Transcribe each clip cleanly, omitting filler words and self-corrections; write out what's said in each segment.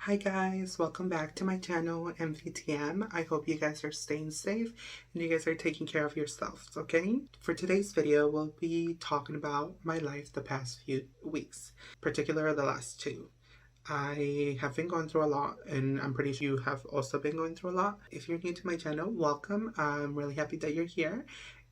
Hi guys, welcome back to my channel, MVTM. I hope you guys are staying safe and you guys are taking care of yourselves, okay? For today's video, we'll be talking about my life the past few weeks, particularly the last two. I have been going through a lot, and I'm pretty sure you have also been going through a lot. If you're new to my channel, welcome. I'm really happy that you're here,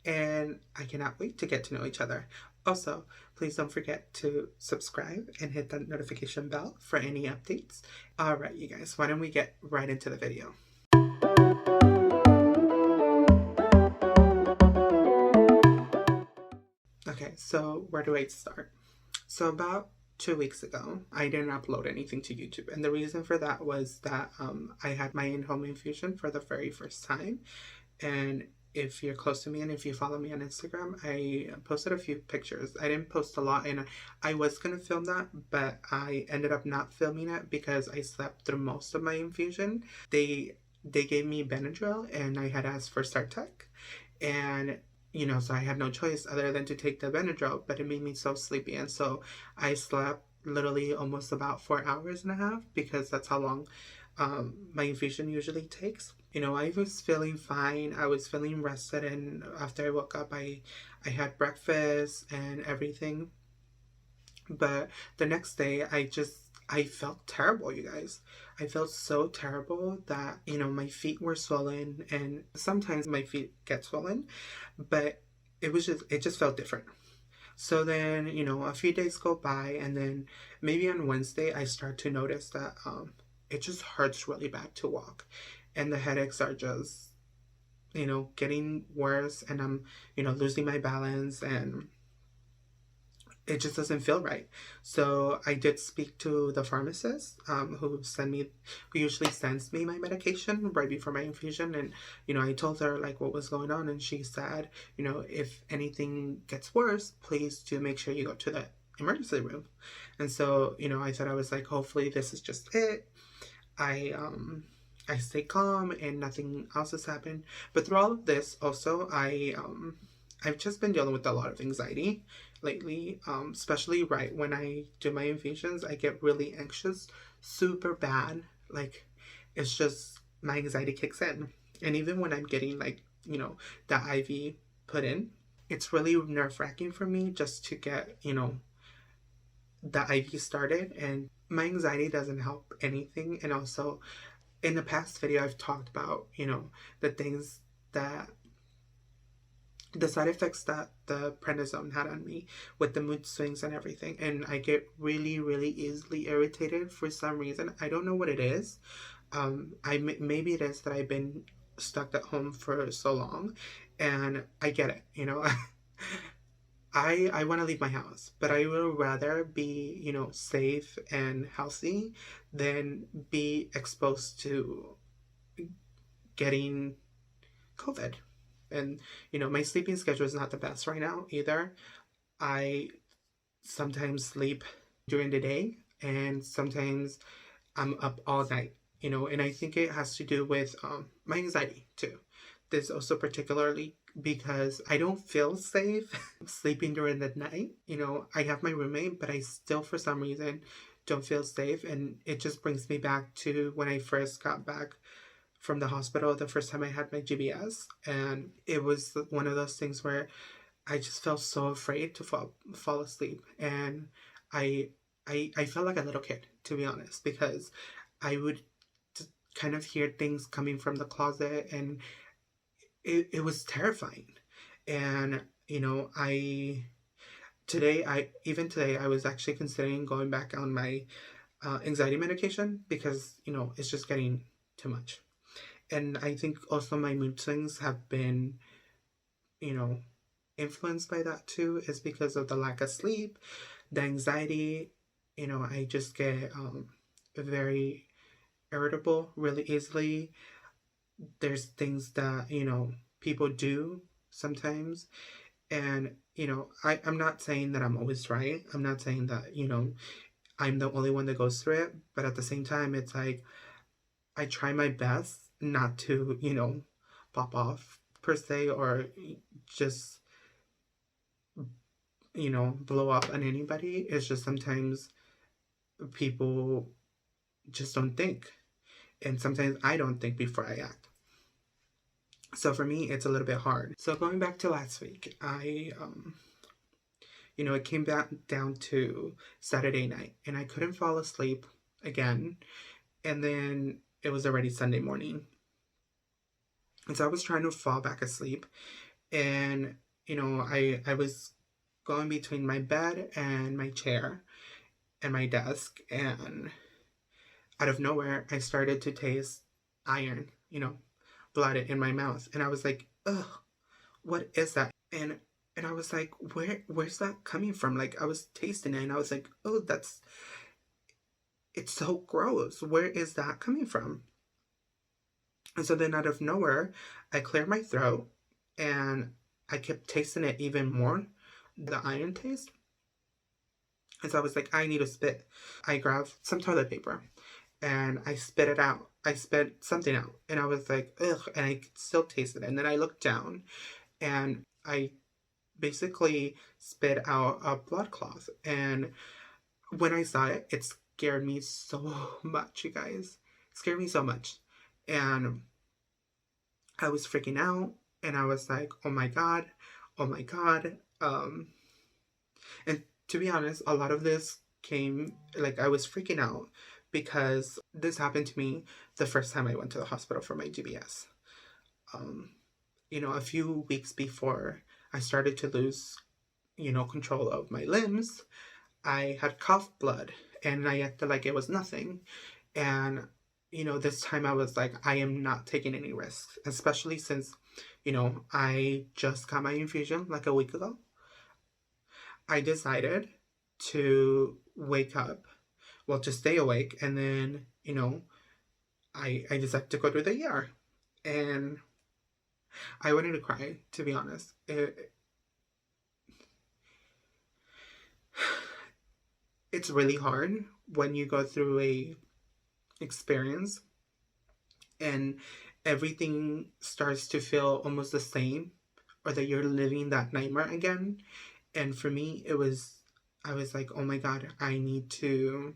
and I cannot wait to get to know each other. Also, please don't forget to subscribe and hit that notification bell for any updates. Alright, you guys, why don't we get right into the video? Okay, so where do I start? So about 2 weeks ago, I didn't upload anything to YouTube, and the reason for that was that I had my home infusion for the very first time. And if you're close to me and if you follow me on Instagram, I posted a few pictures. I didn't post a lot, and I was gonna film that, but I ended up not filming it because I slept through most of my infusion. They gave me Benadryl, and I had asked for Startec, and so I had no choice other than to take the Benadryl, but it made me so sleepy, and so I slept literally almost about 4 hours and a half because that's how long my infusion usually takes. I was feeling fine. I was feeling rested, and after I woke up, I had breakfast and everything. But the next day, I felt terrible, you guys. I felt so terrible that my feet were swollen, and sometimes my feet get swollen, but it just felt different. So then, a few days go by, and then maybe on Wednesday, I start to notice that it just hurts really bad to walk. And the headaches are just, getting worse, and I'm, losing my balance, and it just doesn't feel right. So I did speak to the pharmacist, who usually sends me my medication right before my infusion, and I told her like what was going on, and she said, if anything gets worse, please do make sure you go to the emergency room. And so I thought, I was like, hopefully this is just it. I stay calm and nothing else has happened. But through all of this, also I've just been dealing with a lot of anxiety lately, especially right when I do my infusions. I get really anxious, super bad. Like, it's just my anxiety kicks in. And even when I'm getting the IV put in, it's really nerve-wracking for me just to get, the IV started, and my anxiety doesn't help anything. And also, in the past video, I've talked about, the things that the side effects that the prednisone had on me with the mood swings and everything. And I get really, really easily irritated for some reason. I don't know what it is. Maybe it is that I've been stuck at home for so long, and I get it, I want to leave my house, but I would rather be, safe and healthy than be exposed to getting COVID. And, my sleeping schedule is not the best right now either. I sometimes sleep during the day, and sometimes I'm up all night, and I think it has to do with my anxiety too. This also particularly because I don't feel safe sleeping during the night. I have my roommate, but I still, for some reason, don't feel safe. And it just brings me back to when I first got back from the hospital the first time I had my GBS. And it was one of those things where I just felt so afraid to fall asleep. And I, I felt like a little kid, to be honest, because I would kind of hear things coming from the closet, and it was terrifying. And even today I was actually considering going back on my anxiety medication because it's just getting too much. And I think also my mood swings have been you know influenced by that too, is because of the lack of sleep, the anxiety. I just get very irritable really easily. There's things that people do sometimes, and I'm not saying that I'm always right. I'm not saying that I'm the only one that goes through it, but at the same time, it's like I try my best not to pop off per se, or just blow up on anybody. It's just sometimes people just don't think. And sometimes I don't think before I act. So for me, it's a little bit hard. So going back to last week, it came back down to Saturday night and I couldn't fall asleep again. And then it was already Sunday morning. And so I was trying to fall back asleep. And, I was going between my bed and my chair and my desk. And out of nowhere, I started to taste iron, blood in my mouth. And I was like, ugh, what is that? And I was like, where's that coming from? Like, I was tasting it and I was like, oh, it's so gross. Where is that coming from? And so then out of nowhere, I cleared my throat and I kept tasting it even more, the iron taste. And so I was like, I need to spit. I grabbed some toilet paper and I spit it out. I spit something out and I was like, ugh, and I could still taste it. And then I looked down and I basically spit out a blood cloth. And when I saw it, it scared me so much, you guys. It scared me so much. And I was freaking out and I was like, oh my God, oh my God. And to be honest, a lot of this came, like, I was freaking out because this happened to me the first time I went to the hospital for my GBS. A few weeks before I started to lose, control of my limbs, I had cough blood and I acted like it was nothing. And, this time I was like, I am not taking any risks, especially since, I just got my infusion like a week ago. I decided to wake up, well, to stay awake, and then, I decided to go to the ER. And I wanted to cry, to be honest. It's really hard when you go through a experience and everything starts to feel almost the same, or that you're living that nightmare again. And for me, I was like, oh my God, I need to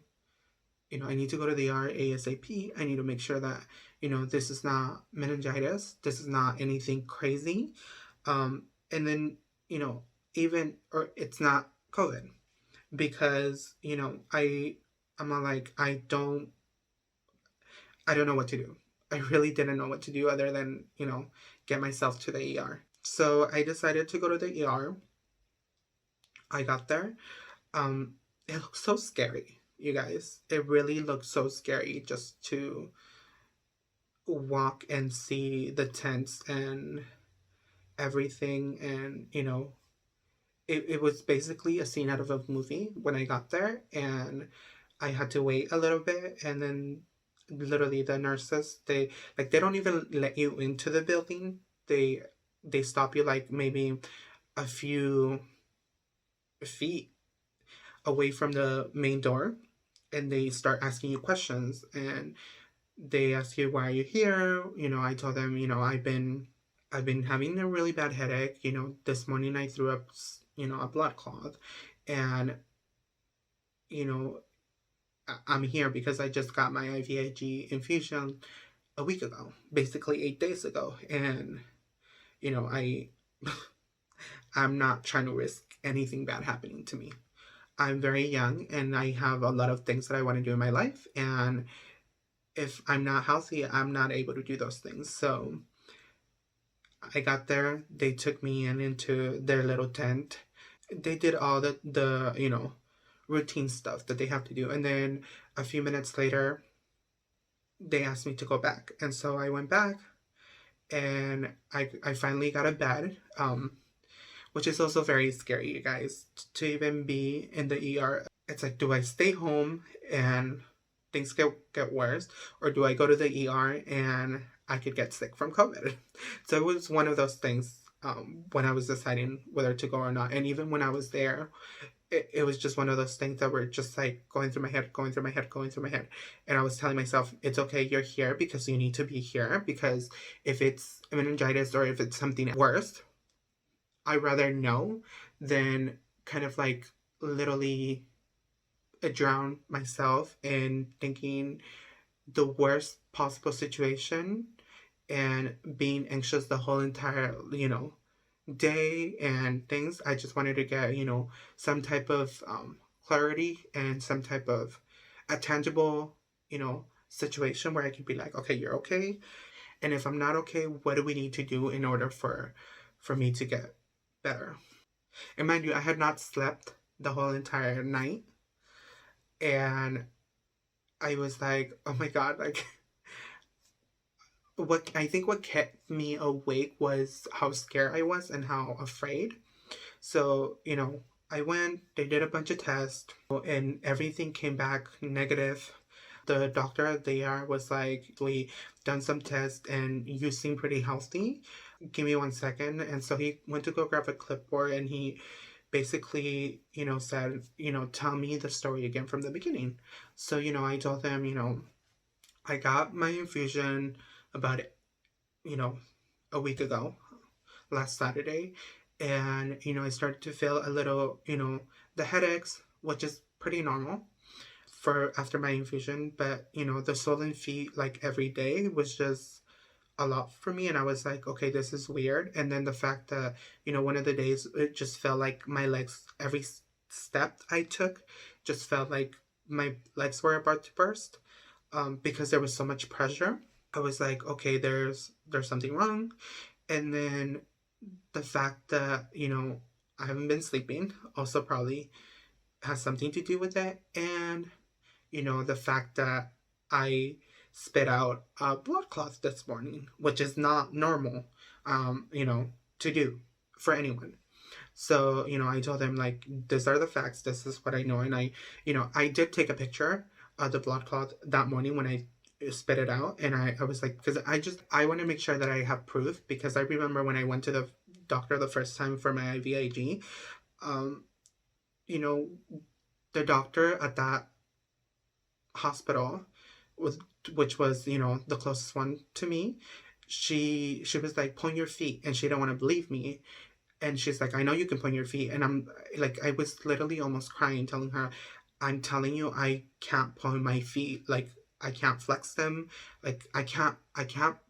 go to the ER ASAP. I need to make sure that, this is not meningitis. This is not anything crazy. And then, or it's not COVID, because, I'm like, I don't know what to do. I really didn't know what to do other than, get myself to the ER. So I decided to go to the ER. I got there. It looked so scary, you guys. It really looked so scary just to walk and see the tents and everything. And, it was basically a scene out of a movie when I got there. And I had to wait a little bit. And then literally the nurses, they don't even let you into the building. They stop you like maybe a few feet away from the main door, and they start asking you questions. And they ask you, why are you here? I told them, I've been having a really bad headache. This morning I threw up a blood clot, and I'm here because I just got my IVIg infusion a week ago, basically 8 days ago. And I'm not trying to risk anything bad happening to me. I'm very young and I have a lot of things that I want to do in my life. And if I'm not healthy, I'm not able to do those things. So I got there. They took me into their little tent. They did all the routine stuff that they have to do. And then a few minutes later, they asked me to go back. And so I went back and I finally got a bed. Which is also very scary, you guys, to even be in the ER. It's like, do I stay home and things get worse, or do I go to the ER and I could get sick from COVID? So it was one of those things when I was deciding whether to go or not. And even when I was there, it was just one of those things that were just like going through my head. And I was telling myself, it's okay, you're here because you need to be here, because if it's meningitis or if it's something worse, I'd rather know than kind of like literally drown myself in thinking the worst possible situation and being anxious the whole entire, day and things. I just wanted to get, some type of clarity and some type of a tangible, situation where I can be like, okay, you're okay. And if I'm not okay, what do we need to do in order for me to get better? And mind you, I had not slept the whole entire night. And I was like, oh my God, like what kept me awake was how scared I was and how afraid. So, I went, they did a bunch of tests, and everything came back negative. The doctor there was like, we done some tests and you seem pretty healthy. Give me 1 second. And so he went to go grab a clipboard and he basically, said, tell me the story again from the beginning. So, I told him, I got my infusion about, you know, a week ago, last Saturday. And, I started to feel a little, the headaches, which is pretty normal for after my infusion. But, the swollen feet like every day was just a lot for me. And I was like, okay, this is weird. And then the fact that, one of the days it just felt like my legs, every step I took just felt like my legs were about to burst, because there was so much pressure. I was like, okay, there's something wrong. And then the fact that, I haven't been sleeping also probably has something to do with it. And, the fact that I spit out a blood clot this morning, which is not normal, to do for anyone. So, I told him, like, these are the facts, this is what I know. And I did take a picture of the blood clot that morning when I spit it out. And I was like, because I want to make sure that I have proof, because I remember when I went to the doctor the first time for my IVIg, um, you know, the doctor at that hospital, was, which was, the closest one to me, she was like, point your feet, and she didn't want to believe me. And she's like, I know you can point your feet. And I'm like, I was literally almost crying, telling her, I'm telling you, I can't point my feet. Like, I can't flex them. Like, I can't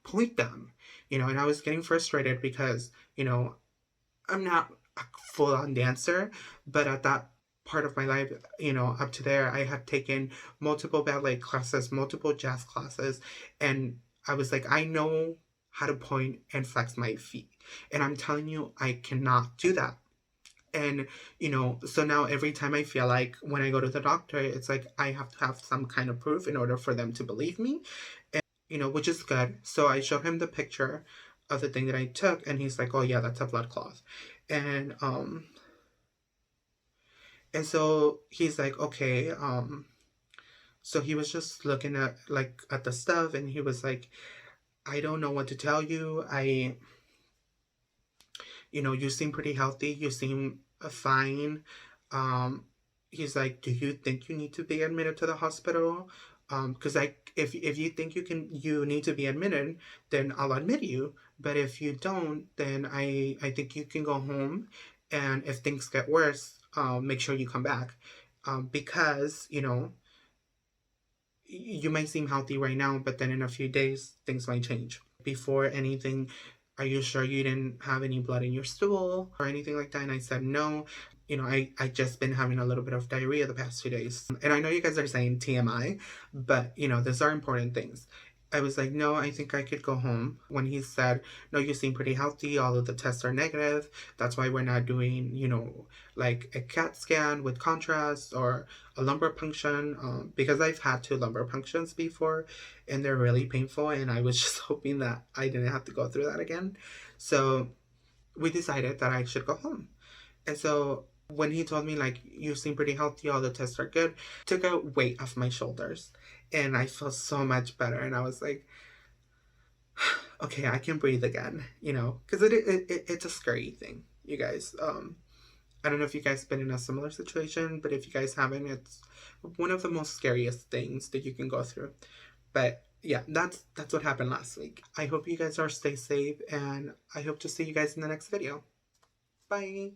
point them. And I was getting frustrated because, I'm not a full on dancer, but at that part of my life, up to there, I had taken multiple ballet classes, multiple jazz classes, and I was like, I know how to point and flex my feet. And I'm telling you, I cannot do that. And, so now every time I feel like when I go to the doctor, it's like I have to have some kind of proof in order for them to believe me, which is good. So I showed him the picture of the thing that I took, and he's like, oh yeah, that's a blood clot. And so he's like, okay, so he was just looking at the stuff, and he was like, I don't know what to tell you. You seem pretty healthy. You seem fine. Um, he's like, do you think you need to be admitted to the hospital? Because if you think you need to be admitted, then I'll admit you. But if you don't, then I think you can go home. And if things get worse, make sure you come back. Because, you might seem healthy right now, but then in a few days, things might change. Before anything, are you sure you didn't have any blood in your stool or anything like that? And I said, no. I just been having a little bit of diarrhea the past 2 days. And I know you guys are saying TMI, but, these are important things. I was like, no, I think I could go home. When he said, no, you seem pretty healthy. All of the tests are negative. That's why we're not doing, like a CAT scan with contrast or a lumbar puncture, because I've had 2 lumbar punctions before and they're really painful. And I was just hoping that I didn't have to go through that again. So we decided that I should go home. And so when he told me, like, you seem pretty healthy, all the tests are good, took a weight off my shoulders. And I felt so much better. And I was like, okay, I can breathe again, because it's a scary thing, you guys. I don't know if you guys been in a similar situation, but if you guys haven't, it's one of the most scariest things that you can go through. But yeah, that's what happened last week. I hope you guys are stay safe, and I hope to see you guys in the next video. Bye.